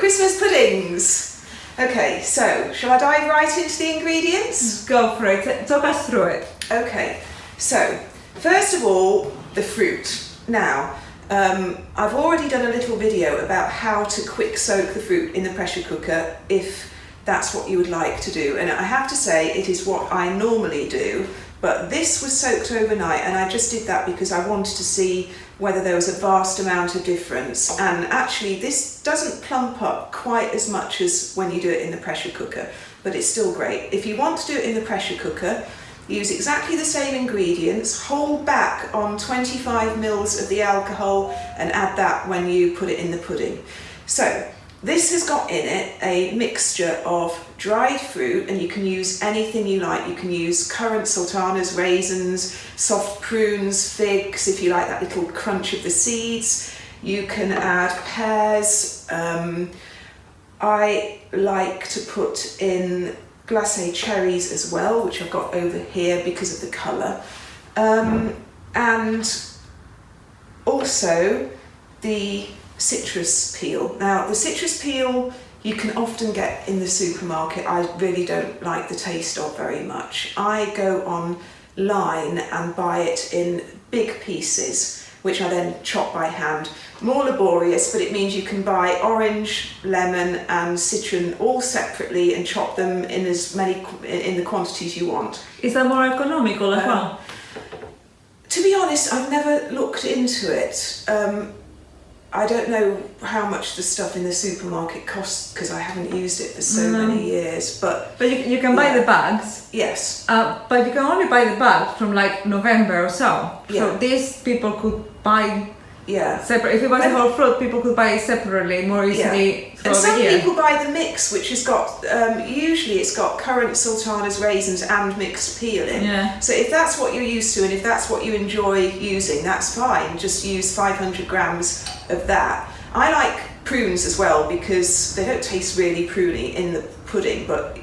Christmas puddings. Okay, so shall I dive right into the ingredients? Go for it. Talk us through it. Okay, so first of all, the fruit. Now, I've already done a little video about how to quick soak the fruit in the pressure cooker if that's what you would like to do. And I have to say, it is what I normally do, but this was soaked overnight, and I just did that because I wanted to see whether there was a vast amount of difference. And actually, this doesn't plump up quite as much as when you do it in the pressure cooker, but it's still great. If you want to do it in the pressure cooker, use exactly the same ingredients, hold back on 25 mils of the alcohol and add that when you put it in the pudding. So this has got in it a mixture of dried fruit, and you can use anything you like. You can use currant, sultanas, raisins, soft prunes, figs, if you like that little crunch of the seeds. You can add pears. I like to put in glacé cherries as well, which I've got over here because of the colour. And also the citrus peel. Now, the citrus peel you can often get in the supermarket. I really don't like the taste of very much. I go online and buy it in big pieces, which I then chop by hand. More laborious, but it means you can buy orange, lemon and citron all separately and chop them in in the quantities you want. Is that more economical as well? To be honest, I've never looked into it. I don't know how much the stuff in the supermarket costs because I haven't used it for so many years. But you can buy the bags. Yes. But you can only buy the bags from like November or so. Yeah. So these people could buy separate. If it was a whole fruit, people could buy it separately more easily. And some people buy the mix, which has got usually it's got currant, sultanas, raisins, and mixed peel in. Yeah. So if that's what you're used to, and if that's what you enjoy using, that's fine. Just use 500 grams of that. I like prunes as well because they don't taste really pruny in the pudding, but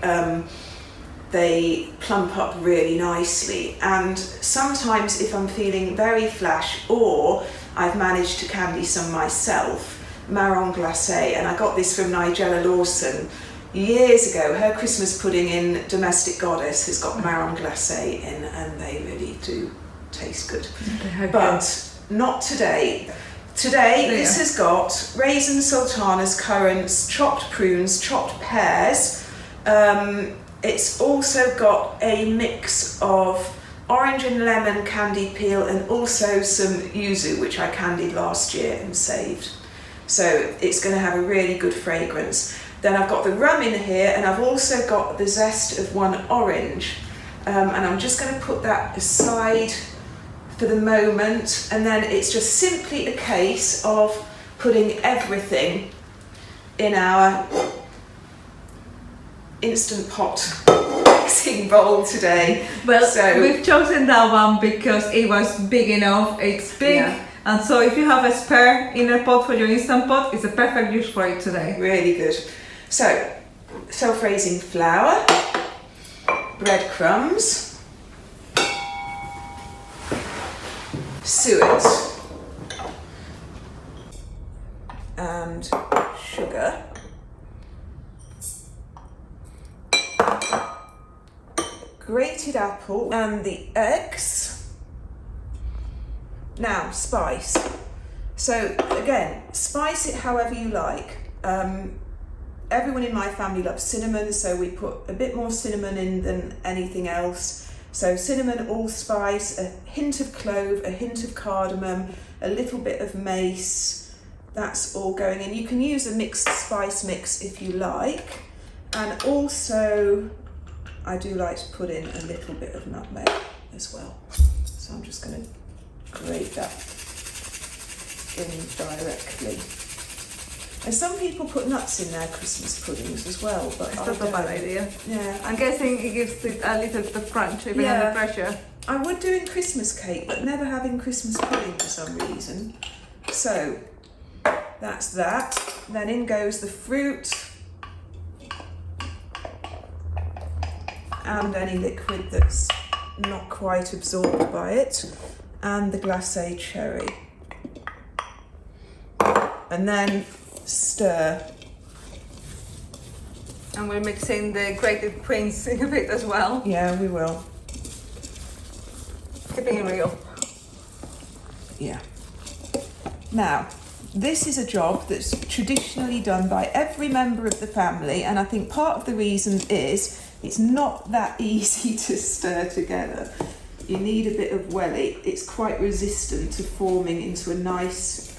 they plump up really nicely. And sometimes if I'm feeling very flash, or I've managed to candy some myself, marron glacé, and I got this from Nigella Lawson years ago. Her Christmas pudding in Domestic Goddess has got marron glacé in, and they really do taste good. Okay. But not today. Today, this has got raisins, sultanas, currants, chopped prunes, chopped pears. It's also got a mix of orange and lemon candied peel, and also some yuzu, which I candied last year and saved. So it's going to have a really good fragrance. Then I've got the rum in here, and I've also got the zest of one orange. And I'm just going to put that aside for the moment, and then it's just simply a case of putting everything in our Instant Pot mixing bowl today. Well, so we've chosen that one because it was big enough. It's big, and so if you have a spare inner pot for your Instant Pot, it's a perfect use for it today. Really good. So, self-raising flour, breadcrumbs, suet, and sugar. Grated apple and the eggs. Now, spice. So again, spice it however you like. Everyone in my family loves cinnamon, so we put a bit more cinnamon in than anything else. So cinnamon, allspice, a hint of clove, a hint of cardamom, a little bit of mace. That's all going in. You can use a mixed spice mix if you like. And also, I do like to put in a little bit of nutmeg as well. So I'm just going to grate that in directly. And some people put nuts in their Christmas puddings as well, but It's not a bad idea. Yeah. I'm guessing it gives it a little bit of crunch even under pressure. I would do in Christmas cake, but never having Christmas pudding for some reason. So that's that. Then in goes the fruit and any liquid that's not quite absorbed by it, and the glacé cherry. And then stir And we're mixing the grated quince in a bit as well. Yeah, we will. Keeping it real. Yeah. Now, this is a job that's traditionally done by every member of the family, and I think part of the reason is it's not that easy to stir together. You need a bit of welly. It's quite resistant to forming into a nice,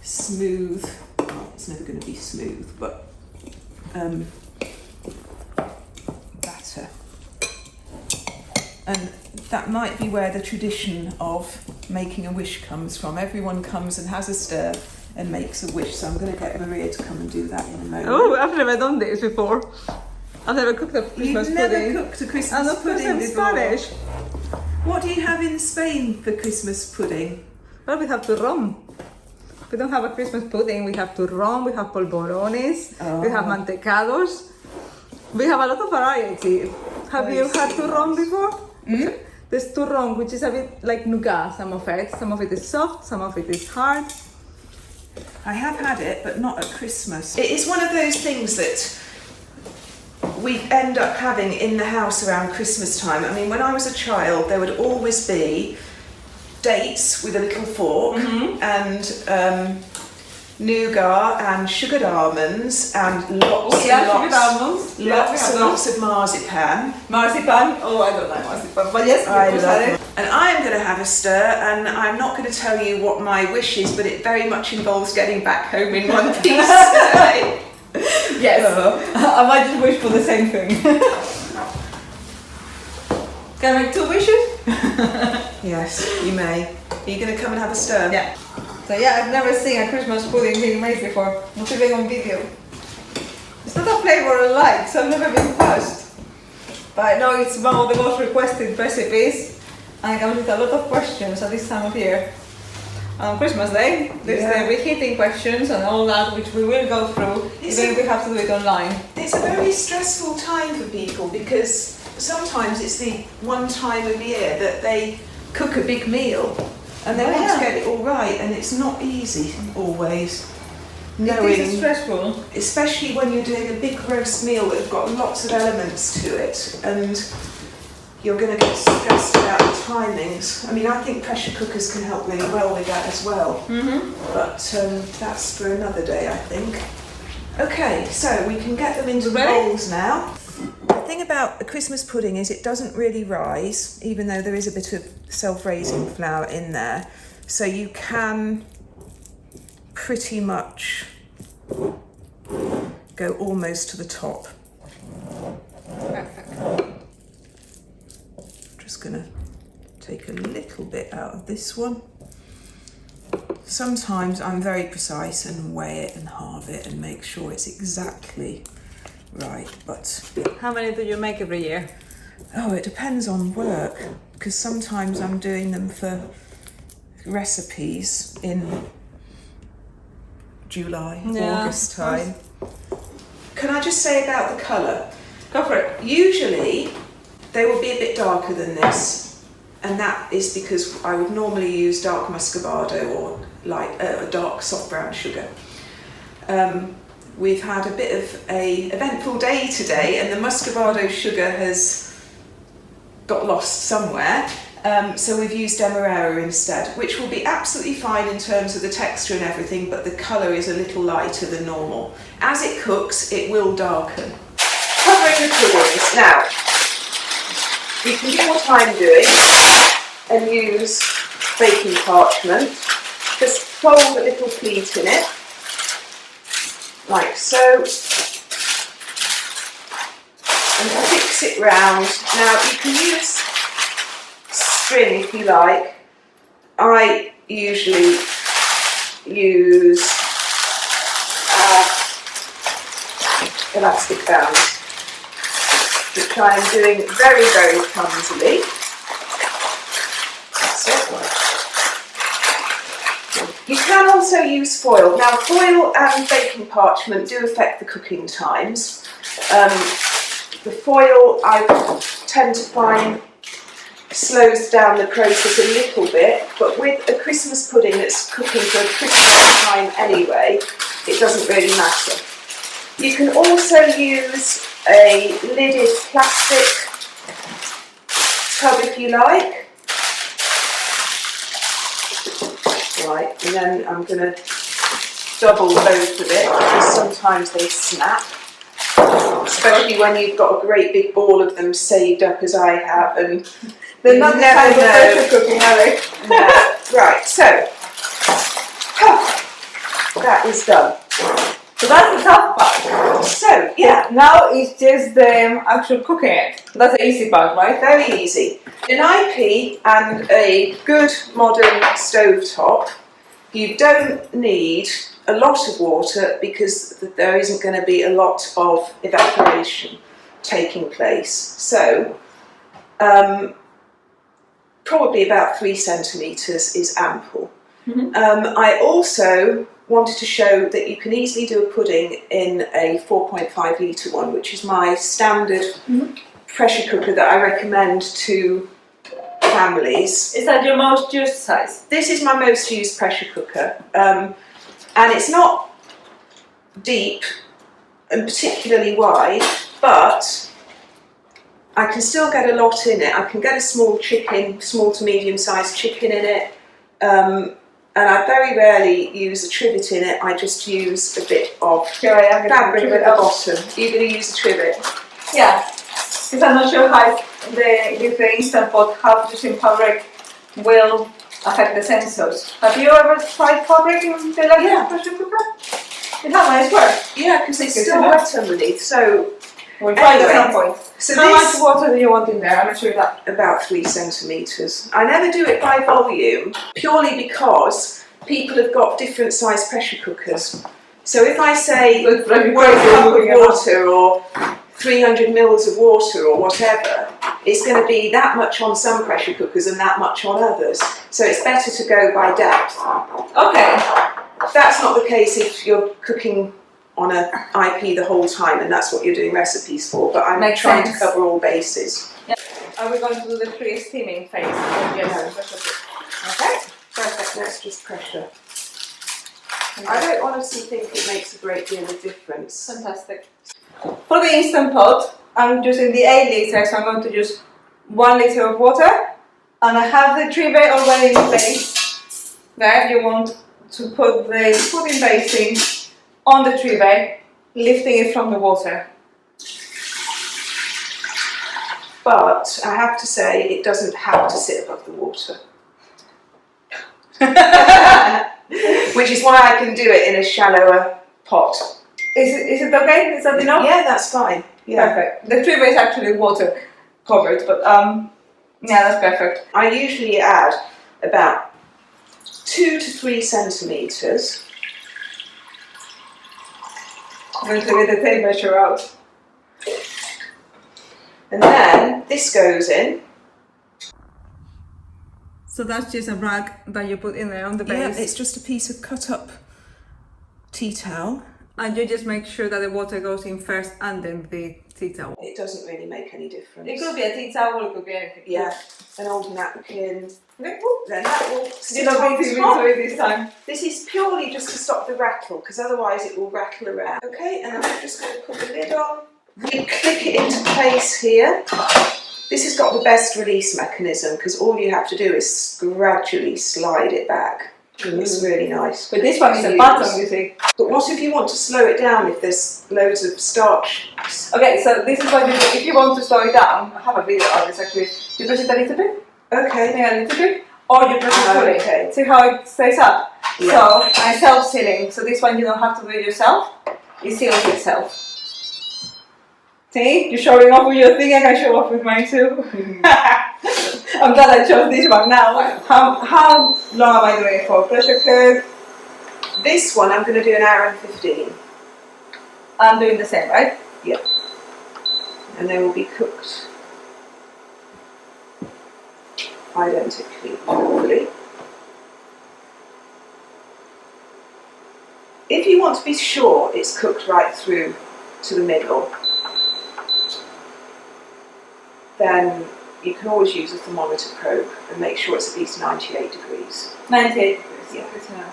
smooth, well, it's never going to be smooth, but batter. And that might be where the tradition of making a wish comes from. Everyone comes and has a stir and makes a wish. So I'm going to get Maria to come and do that in a moment. Oh, I've never done this before. I've never cooked a Christmas You've pudding. never cooked a Christmas pudding I'm before? Spanish. What do you have in Spain for Christmas pudding? Well, we have turrón. We don't have a Christmas pudding. We have turrón, we have polvorones, we have mantecados. We have a lot of variety. Have you had turrón before? Mm? There's turrón, which is a bit like nougat, some of it. Some of it is soft, some of it is hard. I have had it, but not at Christmas. It is one of those things that we end up having in the house around Christmas time. I mean, when I was a child, there would always be dates with a little fork and nougat and sugared almonds and lots and lots of marzipan. Marzipan? Oh, I don't like marzipan, but yes, I love it. And I am going to have a stir, and I'm not going to tell you what my wish is, but it very much involves getting back home in one piece today. Yes, I might just wish for the same thing. Can I make 2 wishes? Yes, you may. Are you going to come and have a stir? Yeah. So yeah, I've never seen a Christmas pudding being made before, not even on video. It's not a flavour I like, so I've never been fussed. But I know it's one of the most requested recipes, and it comes with a lot of questions at this time of year. On Christmas Day, there's the reheating questions and all that, which we will go through, even if we have to do it online. It's a very stressful time for people because sometimes it's the one time of year that they cook a big meal and they want to get it all right, and it's not easy always. It is stressful. Especially when you're doing a big roast meal that has got lots of elements to it, and you're going to get stressed about the timings. I mean, I think pressure cookers can help really well with that as well. But that's for another day, I think. Okay, so we can get them into bowls now. The thing about a Christmas pudding is it doesn't really rise, even though there is a bit of self-raising flour in there. So you can pretty much go almost to the top. Perfect. Just gonna take a little bit out of this one. Sometimes I'm very precise and weigh it and halve it and make sure it's exactly right, but... How many do you make every year? Oh, it depends on work, because sometimes I'm doing them for recipes in July, August time. Can I just say about the colour? Go for it. Usually they will be a bit darker than this, and that is because I would normally use dark muscovado or like a dark soft brown sugar. We've had a bit of an eventful day today, and the muscovado sugar has got lost somewhere, so we've used demerara instead, which will be absolutely fine in terms of the texture and everything, but the colour is a little lighter than normal. As it cooks, it will darken. Covering the puddings. Now, you can do what I'm doing and use baking parchment. Just fold a little pleat in it, like so, and fix it round. Now you can use string if you like. I usually use elastic bands, which I am doing very, very clumsily. That's it. You can also use foil. Now, foil and baking parchment do affect the cooking times. The foil, I tend to find, slows down the process a little bit, but with a Christmas pudding that's cooking for a Christmas time anyway, it doesn't really matter. You can also use a lidded plastic tub if you like. Right, and then I'm going to double both of it because sometimes they snap, especially when you've got a great big ball of them saved up as I have, and they're not never know. Pressure cooking, are they? No. Right, so that is done. So that's the tough part. So yeah, now it's just the actual cooking it. That's the easy part, right? Very easy. An IP and a good modern stovetop, you don't need a lot of water because there isn't going to be a lot of evaporation taking place. So probably about 3 centimetres is ample. I also wanted to show that you can easily do a pudding in a 4.5 litre one, which is my standard pressure cooker that I recommend to families. Is that your most used size? This is my most used pressure cooker, and it's not deep and particularly wide, but I can still get a lot in it. I can get a small to medium sized chicken in it, and I very rarely use a trivet in it. I just use a bit of fabric at the bottom. You're going to use a trivet? Yeah, because I'm not sure how with the Instant Pot how using fabric will affect the sensors. Have you ever tried fabric in the electric pressure cooker? It has nice work. Yeah, because it's still wet underneath. So we'll try at some point. So how much water do you want in there? I'm not sure that. About 3 centimetres. I never do it by volume, purely because people have got different size pressure cookers. So if I say 1 cup of water or 300 mils of water or whatever, it's going to be that much on some pressure cookers and that much on others. So it's better to go by depth. Okay. That's not the case if you're cooking on an IP the whole time and that's what you're doing recipes for, but I'm trying to cover all bases. Yeah. Are we going to do the pre-steaming phase? Okay, perfect. Let's just pressure. I don't honestly think it makes a great deal of difference. Fantastic. For the Instant Pot, I'm using the 8 litre, so I'm going to use 1 litre of water, and I have the trivet already in place. There, you want to put the pudding basting on the trivet, lifting it from the water. But I have to say, it doesn't have to sit above the water. Which is why I can do it in a shallower pot. Is it okay? Is that enough? Yeah, that's fine. Yeah. Perfect. The trivet is actually water covered, but yeah, that's perfect. I usually add about 2 to 3 centimetres. I'm going to get the tape measure out. And then this goes in. So that's just a rag that you put in there on the base. Yeah, it's just a piece of cut up tea towel. And you just make sure that the water goes in first and then the tea towel. It doesn't really make any difference. It could be a tea towel, it could be anything. Yeah, an old napkin. Then that will sit not on being top. into it this time. This is purely just to stop the rattle, because otherwise it will rattle around. Okay, and I'm just going to put the lid on. You click it into place here. This has got the best release mechanism, because all you have to do is gradually slide it back. It's really nice. But this one is a button, you see. But what if you want to slow it down if there's loads of starch? Okay, so this is what you do. If you want to slow it down, I have a video of this actually. You press it a little bit. Okay. Yeah, a little bit. Or you press it fully. Okay. See how it stays up? Yeah. So, and self-sealing. So this one you don't have to do it yourself. It seals itself. See? You're showing off with your thing, I can show off with mine too. I'm glad I chose this one now. How long am I doing it for? Pressure cook? This one I'm going to do 1 hour and 15. I'm doing the same, right? Yeah. And they will be cooked identically, hopefully. If you want to be sure it's cooked right through to the middle, then you can always use a thermometer probe and make sure it's at least 98 degrees. 98 degrees. Yeah.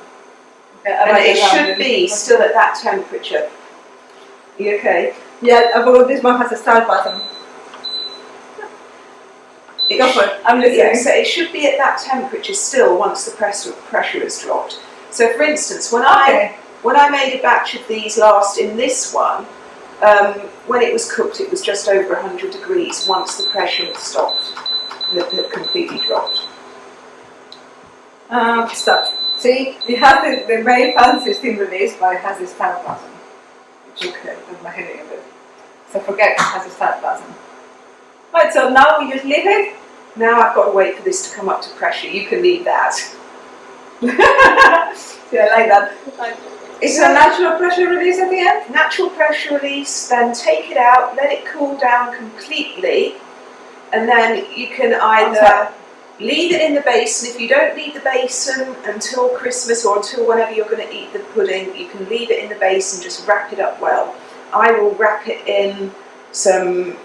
Okay, and it should be still at that temperature. You okay? Yeah, I forgot this one has a start button. Go for it. I'm listening. Yeah, so it should be at that temperature still once the pressure has dropped. So for instance, when I made a batch of these last in this one, when it was cooked, it was just over 100 degrees once the pressure had stopped, had completely dropped. Stop. See, it has the very fancy steam release, but it has this start button. Which is my headache a bit. So forget it has a start button. Right, so now we just leave it. Now I've got to wait for this to come up to pressure. You can leave that. Yeah, I like that. Is it a natural pressure release at the end? Natural pressure release, then take it out, let it cool down completely, and then you can either leave it in the basin. If you don't need the basin until Christmas or until whenever you're going to eat the pudding, you can leave it in the basin, just wrap it up well. I will wrap it in some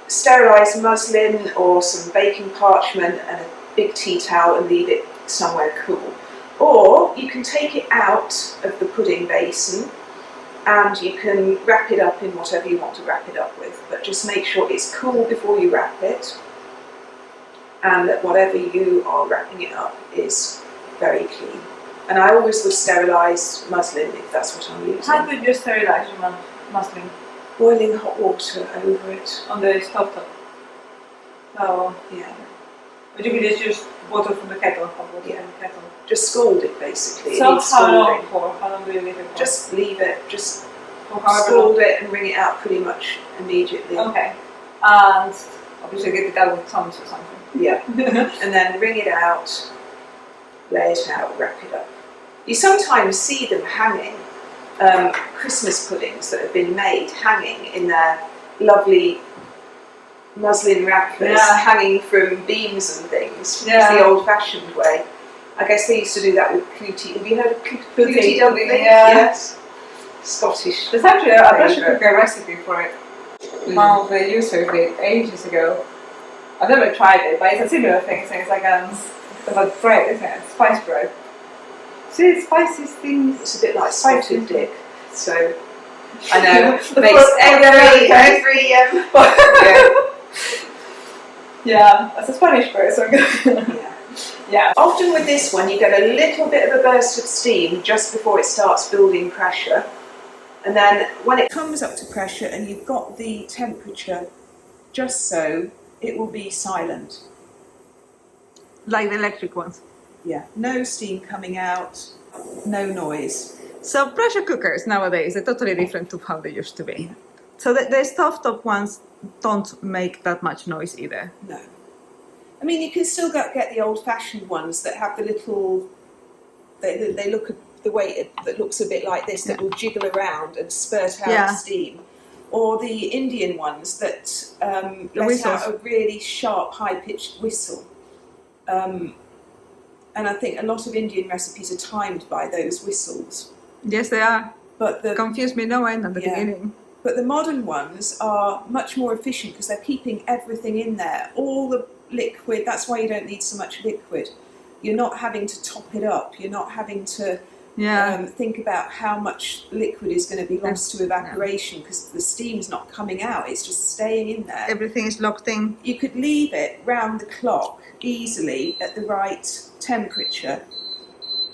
sterilised muslin or some baking parchment and a big tea towel and leave it somewhere cool. Or you can take it out of the pudding basin and you can wrap it up in whatever you want to wrap it up with, but just make sure it's cool before you wrap it, and that whatever you are wrapping it up is very clean. And I always would sterilise muslin if that's what I'm using. How do you sterilise your muslin? Boiling hot water over it. On the stove top? Oh, yeah. But you can just use water from the kettle, hot water from the kettle. Just scald it basically. So how long for? How long do you leave it for? Just leave it, just scald it and wring it out pretty much immediately. Okay. And obviously get it out with tongs or something. Yeah. And then wring it out, lay it out, wrap it up. You sometimes see them hanging, Christmas puddings that have been made hanging in their lovely muslin wrappers, hanging from beams and things. Yeah. It's the old-fashioned way. I guess they used to do that with clootie. Have you heard of clootie dumpling? Yeah. Yes. Scottish. There's actually a pressure cooker recipe for it. One of the users did ages ago. I've never tried it, but it's a similar thing. So it's like about bread, isn't it? Spice bread. See, it's spicy things. It's a bit like spotted dick. So I know. Makes yeah, that's a Spanish bread. So yeah. Often with this one, you get a little bit of a burst of steam just before it starts building pressure. And then when it comes up to pressure and you've got the temperature just so, it will be silent. Like the electric ones? Yeah, no steam coming out, no noise. So pressure cookers nowadays are totally different to how they used to be. So the stovetop ones don't make that much noise either. No. I mean, you can still get the old-fashioned ones that have the little, they look the way that looks a bit like this, that will jiggle around and spurt out steam. Or the Indian ones that let out a really sharp, high-pitched whistle. And I think a lot of Indian recipes are timed by those whistles. Yes, they are. But the confused me no end at the beginning. But the modern ones are much more efficient because they're keeping everything in there. All the liquid, that's why you don't need so much liquid. You're not having to top it up. You're not having to think about how much liquid is going to be lost to evaporation because the steam's not coming out, it's just staying in there. Everything is locked in. You could leave it round the clock easily at the right temperature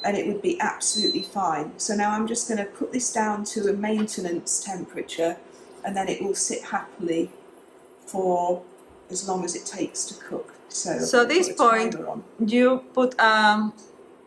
and it would be absolutely fine. So now I'm just going to put this down to a maintenance temperature and then it will sit happily for as long as it takes to cook. So at this point you put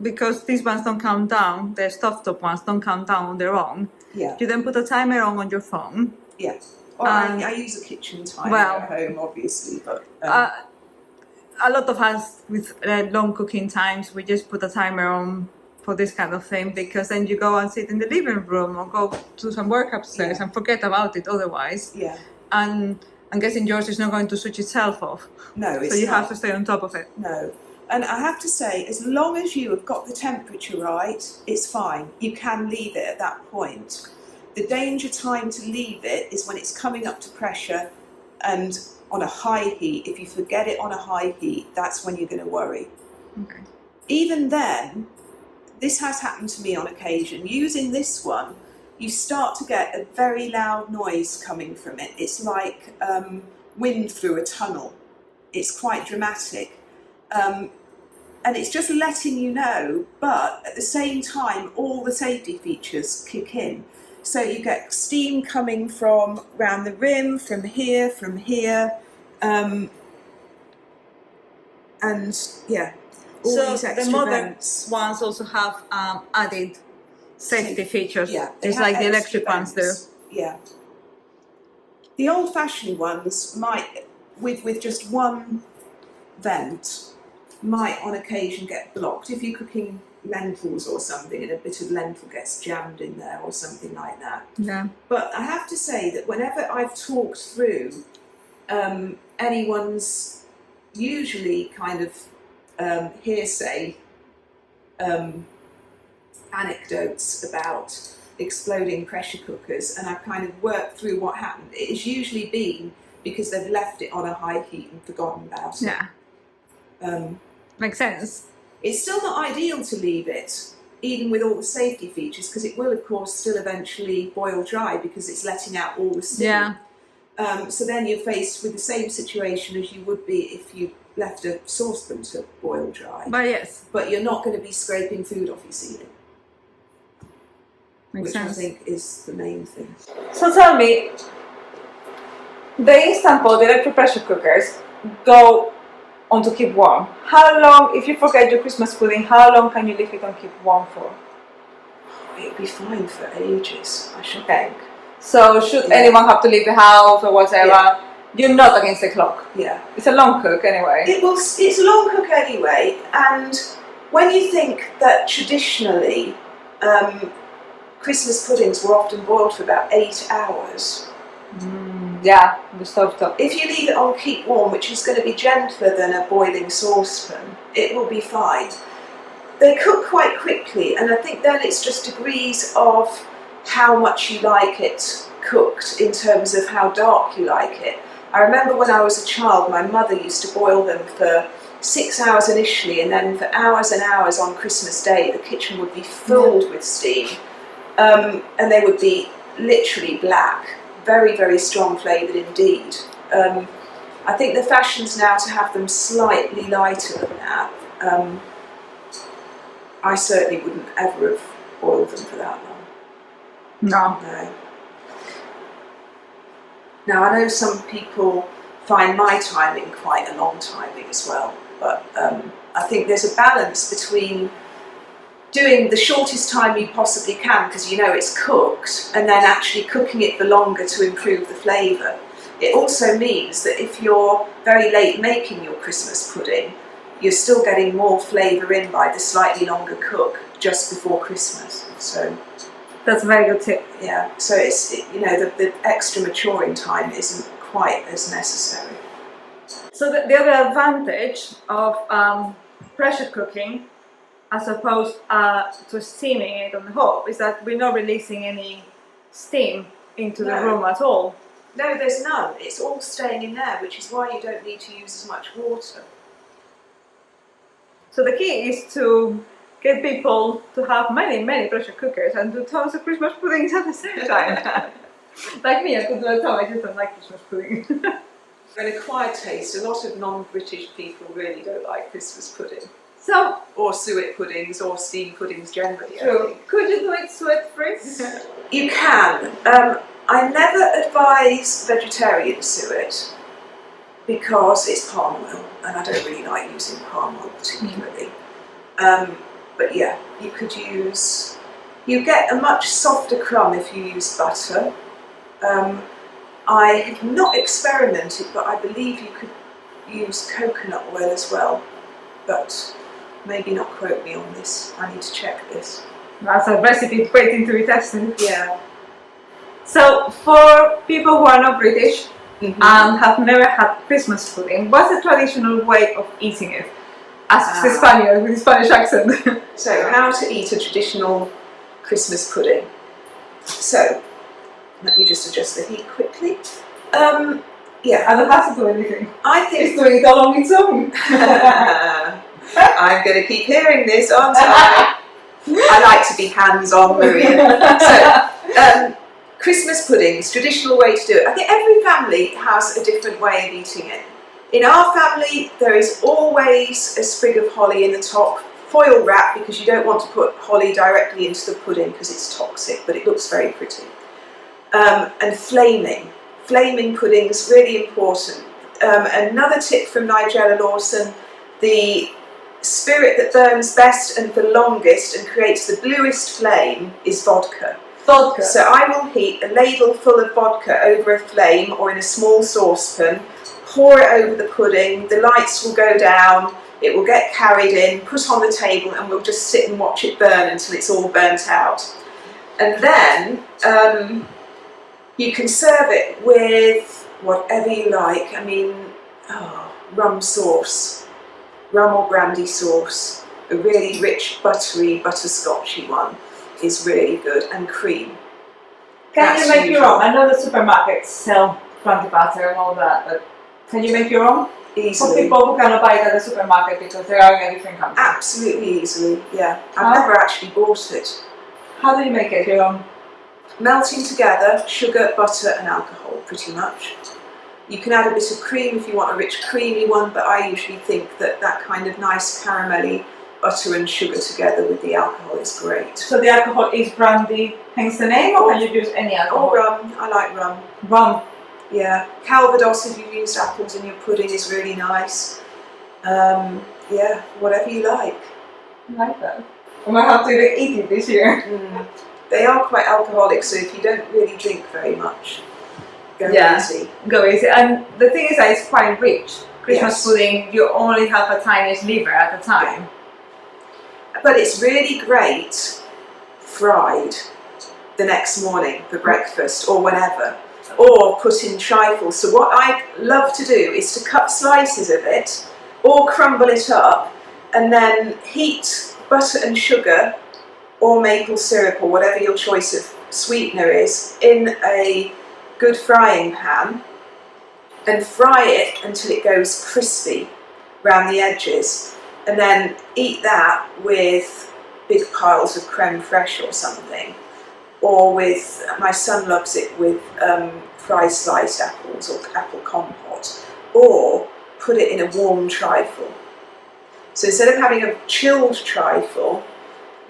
because these ones don't count down, the stovetop ones don't count down on their own. Yeah. You then put a timer on your phone. Yes. Or I use a kitchen timer at home, obviously, but a lot of us with long cooking times, we just put a timer on for this kind of thing because then you go and sit in the living room or go do some work upstairs and forget about it otherwise. Yeah. And I'm guessing yours is not going to switch itself off. No, it's not. So you have to stay on top of it. No. And I have to say, as long as you have got the temperature right, it's fine. You can leave it at that point. The danger time to leave it is when it's coming up to pressure and on a high heat. If you forget it on a high heat, that's when you're going to worry. Okay. Even then, this has happened to me on occasion. Using this one, you start to get a very loud noise coming from it. It's like wind through a tunnel. It's quite dramatic. And it's just letting you know, but at the same time, all the safety features kick in. So you get steam coming from around the rim, from here, and yeah, all these extra the modern vents. ones also have added safety features. Yeah, It's like the electric ones do. Yeah. The old-fashioned ones might, with just one vent, might on occasion get blocked if you're cooking lentils or something and a bit of lentil gets jammed in there or something like that. Yeah. But I have to say that whenever I've talked through anyone's usually kind of hearsay anecdotes about exploding pressure cookers, and I've kind of worked through what happened, it has usually been because they've left it on a high heat and forgotten about it. Yeah. Makes sense. It's still not ideal to leave it, even with all the safety features, because it will, of course, still eventually boil dry because it's letting out all the steam. Yeah. So then you're faced with the same situation as you would be if you left a saucepan to boil dry. But yes. But you're not going to be scraping food off your ceiling. Makes which sense. I think is the main thing. So tell me, the Instant Pot, the electric pressure cookers, go on to keep warm. How long, if you forget your Christmas pudding, how long can you leave it on keep warm for? It'd be fine for ages, I should think. So should anyone have to leave the house or whatever, you're not against the clock. Yeah. It's a long cook anyway. It's a long cook anyway, and when you think that traditionally Christmas puddings were often boiled for about 8 hours. Yeah, the stovetop. If you leave it on keep warm, which is going to be gentler than a boiling saucepan, it will be fine. They cook quite quickly, and I think then it's just degrees of how much you like it cooked in terms of how dark you like it. I remember when I was a child, my mother used to boil them for 6 hours initially, and then for hours and hours on Christmas Day, the kitchen would be filled with steam. And they would be literally black, very, very strong flavoured indeed. I think the fashion's now to have them slightly lighter than that. I certainly wouldn't ever have boiled them for that long. No. Now, I know some people find my timing quite a long timing as well, but I think there's a balance between doing the shortest time you possibly can because you know it's cooked, and then actually cooking it for longer to improve the flavour. It also means that if you're very late making your Christmas pudding, you're still getting more flavour in by the slightly longer cook just before Christmas. So that's a very good tip. Yeah, so the extra maturing time isn't quite as necessary. So the other advantage of pressure cooking, as opposed to steaming it on the hob, is that we're not releasing any steam into the room at all. No, there's none. It's all staying in there, which is why you don't need to use as much water. So the key is to get people to have many, many pressure cookers and do tons of Christmas puddings at the same time. Like me, I could do a ton, I just don't like Christmas pudding. For an acquired taste, a lot of non-British people really don't like Christmas pudding. So, or suet puddings, or steamed puddings generally. True. Could you do it suet-free? You can. I never advise vegetarian suet because it's palm oil, and I don't really like using palm oil particularly. But yeah, you could use. You get a much softer crumb if you use butter. I have not experimented, but I believe you could use coconut oil as well. But maybe not quote me on this. I need to check this. That's a recipe waiting to be tested. Yeah. So for people who are not British and have never had Christmas pudding, what's the traditional way of eating it? Asks the Spaniard with a Spanish accent. So how to eat a traditional Christmas pudding. So let me just adjust the heat quickly. Yeah. I don't have to do anything. I think it's doing it all on its own. I'm going to keep hearing this, aren't I? I like to be hands-on, Maria. So Christmas puddings, traditional way to do it. I think every family has a different way of eating it. In our family, there is always a sprig of holly in the top, foil wrap, because you don't want to put holly directly into the pudding because it's toxic, but it looks very pretty. And flaming puddings, really important. Another tip from Nigella Lawson, the spirit that burns best and the longest and creates the bluest flame is vodka. Vodka. So I will heat a ladle full of vodka over a flame or in a small saucepan, pour it over the pudding, the lights will go down, it will get carried in, put on the table, and we'll just sit and watch it burn until it's all burnt out. And then you can serve it with whatever you like. I mean, rum sauce, rum or brandy sauce, a really rich, buttery, butterscotchy one is really good, and cream. Can you make your own? I know the supermarkets sell brandy butter and all that, but can you make your own? Easily. For people who cannot buy it at the supermarket because they are in a different country. Absolutely easily, yeah. I've never actually bought it. How do you make it your own? Melting together sugar, butter and alcohol, pretty much. You can add a bit of cream if you want a rich creamy one, but I usually think that that kind of nice caramelly butter and sugar together with the alcohol is great. So the alcohol is brandy, hence the name, or can you use any alcohol? Or rum, I like rum. Rum. Yeah, Calvados if you used apples in your pudding is really nice. Yeah, whatever you like. I like that. I might have to eat it this year. They are quite alcoholic, so if you don't really drink very much, go easy. Go easy. And the thing is that it's quite rich. Christmas Yes. pudding, you only have a tiny sliver at a time. But it's really great fried the next morning for breakfast or whenever, or put in trifle. So what I love to do is to cut slices of it or crumble it up and then heat butter and sugar or maple syrup or whatever your choice of sweetener is in a good frying pan and fry it until it goes crispy around the edges, and then eat that with big piles of creme fraiche or something, or with, my son loves it with fried sliced apples or apple compote, or put it in a warm trifle. So instead of having a chilled trifle,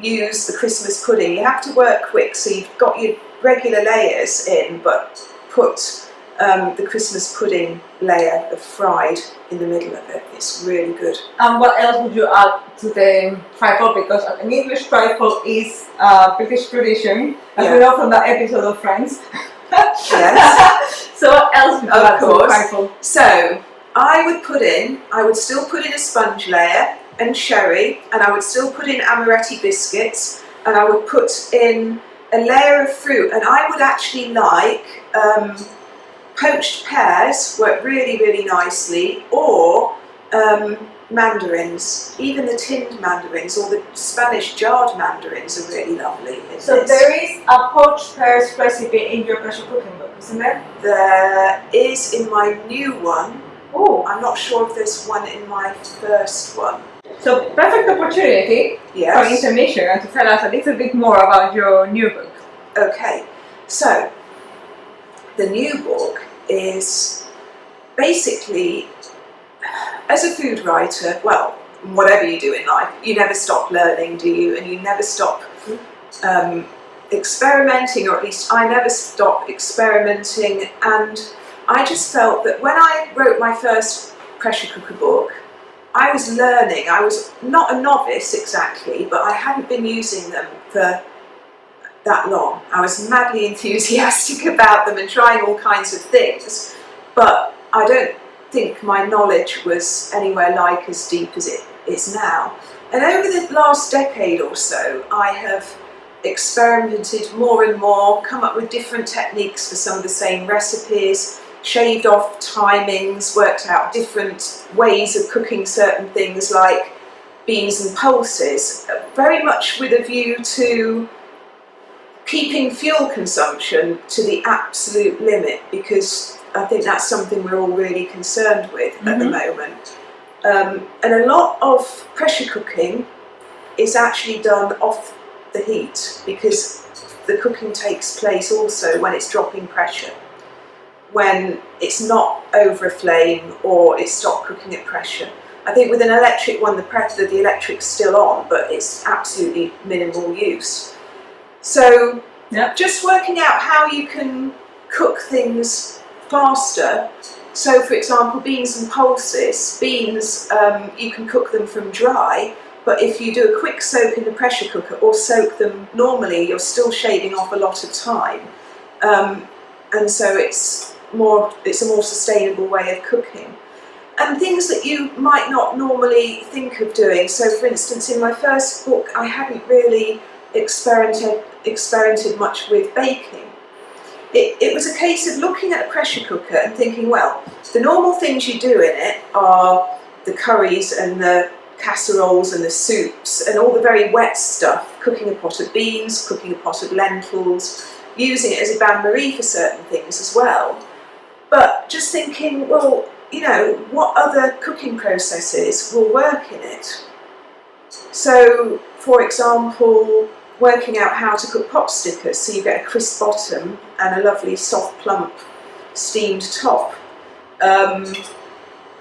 use the Christmas pudding. You have to work quick, so you've got your regular layers in, but put the Christmas pudding layer of fried in the middle of it. It's really good. And what else would you add to the trifle? Because an English trifle is a British tradition, as we know from that episode of Friends. Yes. So what else would you add to the trifle? So I would still put in a sponge layer and sherry, and I would still put in amaretti biscuits, and I would put in a layer of fruit, and I would actually like poached pears work really, really nicely, or mandarins, even the tinned mandarins or the Spanish jarred mandarins are really lovely. So there is a poached pears recipe in your pressure cooking book, isn't there? There is in my new one. Oh, I'm not sure if there's one in my first one. so perfect opportunity for intermission and to tell us a little bit more about your new book. Okay, so the new book is basically, as a food writer, well, whatever you do in life, you never stop learning, do you? And you never stop experimenting, or at least I never stop experimenting. And I just felt that when I wrote my first pressure cooker book, I was learning. I was not a novice exactly, but I hadn't been using them for that long. I was madly enthusiastic about them and trying all kinds of things, but I don't think my knowledge was anywhere like as deep as it is now. And over the last decade or so, I have experimented more and more, come up with different techniques for some of the same recipes, shaved off timings, worked out different ways of cooking certain things like beans and pulses, very much with a view to keeping fuel consumption to the absolute limit, because I think that's something we're all really concerned with at the moment. And a lot of pressure cooking is actually done off the heat, because the cooking takes place also when it's dropping pressure, when it's not over a flame or it's stopped cooking at pressure. I think with an electric one, the electric's still on, but it's absolutely minimal use. So just working out how you can cook things faster. So for example, beans and pulses, beans, you can cook them from dry, but if you do a quick soak in the pressure cooker or soak them normally, you're still shaving off a lot of time. And so it's a more sustainable way of cooking. And things that you might not normally think of doing. So for instance, in my first book, I hadn't really experimented much with baking. It was a case of looking at a pressure cooker and thinking, well, the normal things you do in it are the curries and the casseroles and the soups and all the very wet stuff, cooking a pot of beans, cooking a pot of lentils, using it as a bain-marie for certain things as well. But just thinking, well, you know, what other cooking processes will work in it? So, for example, working out how to cook pot stickers so you get a crisp bottom and a lovely soft plump steamed top.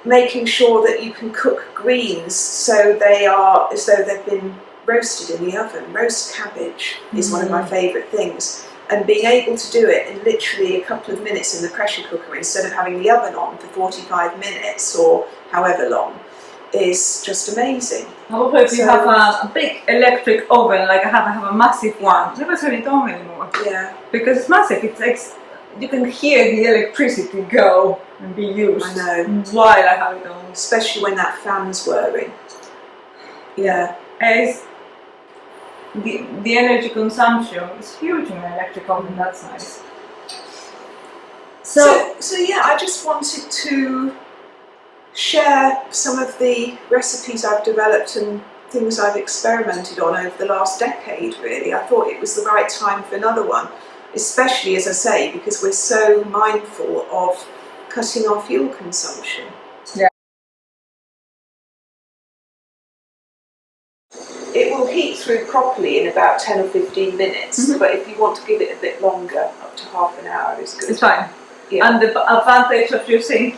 Making sure that you can cook greens so they are as though they've been roasted in the oven. Roast cabbage is one of my favourite things. And being able to do it in literally a couple of minutes in the pressure cooker instead of having the oven on for 45 minutes or however long is just amazing. Also, if you have a big electric oven, like I have a massive one, never turn it on anymore. Yeah. Because it's massive. You can hear the electricity go and be used. I know. While I have it on. Especially when that fan's whirring. Yeah. The energy consumption is huge in an electric oven that size. So yeah, I just wanted to share some of the recipes I've developed and things I've experimented on over the last decade, really. I thought it was the right time for another one, especially, as I say, because we're so mindful of cutting our fuel consumption. Yeah. It will heat through properly in about 10 or 15 minutes, but if you want to give it a bit longer, up to half an hour is good. It's fine. Yeah. And the advantage of using,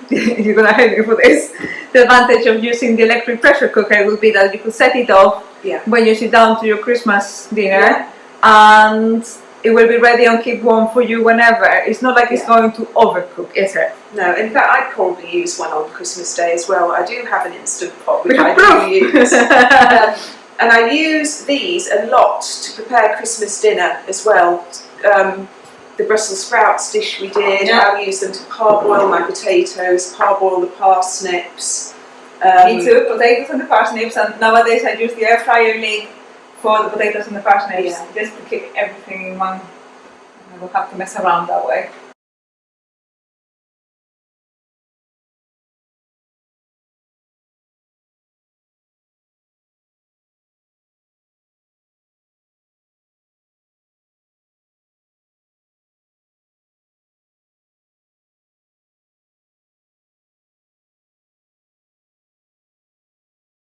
you're going to hate me for this, the advantage of using the electric pressure cooker will be that you can set it off when you sit down to your Christmas dinner, and it will be ready and keep warm for you whenever. It's not like it's going to overcook, is it? No, in fact, I'd probably use one on Christmas Day as well. I do have an Instant Pot, which I do use. And I use these a lot to prepare Christmas dinner as well. The Brussels sprouts dish we did, I'll use them to parboil my potatoes, parboil the parsnips. Me too, potatoes and the parsnips, and nowadays I use the air fryer lid for the potatoes and the parsnips, just to keep everything in one. I don't have to mess around that way.